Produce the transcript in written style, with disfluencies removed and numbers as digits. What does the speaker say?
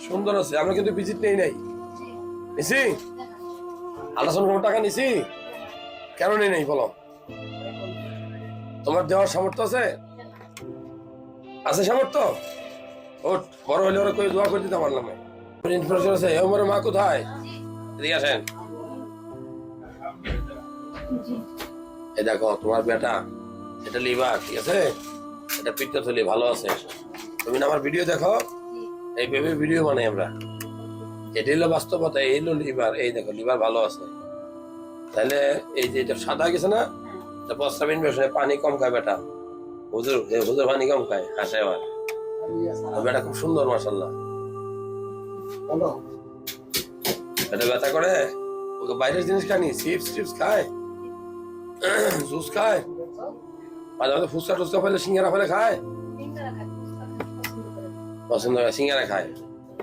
সুন্দর আছে। আমরা কিন্তু ভিজিট নেই নাই, নিছি আল্ট্রাসাউন্ড কোনো টাকা নিছি? কেন নেই নাই বলো? তোমার দেওয়ার সামর্থ্য আছে? আছে সামর্থ্য? ওট বড় হলে ওরা কই দোয়া করে দিতে পারলাম না। ইনফরমেশন আছে। আমার মা কোথায়? এদিকে আসেন। এই দেখো তোমার বেটা, এটা লিভার, ঠিক আছে? এটা পিত্তথলি ভালো আছে। তুমি না আমার ভিডিও দেখো, এই ভেবে ভিডিও বানাই আমরা। এটা হলো বাস্তবতা, এই হলো লিভার। এই দেখো লিভার ভালো আছে। তাহলে এই যে এটা সাদা গেছে না, এটা প্রস্রাব ইনফেকশনে পানি কম খায় বেটা। হুজুর হুজুর পানি কম খায়, হাসে আবার। বেটা খুব সুন্দর মাশাআল্লাহ। এটা ব্যথা করে, ওকে বাইরের জিনিস খানি, চিপস টিপস খায়, জুস খায়, মাঝে মাঝে ফুচকা টুচকা ফেলে সিঙ্গারা ফেলে খায়, পছন্দ করে সিঙ্গারা খায়।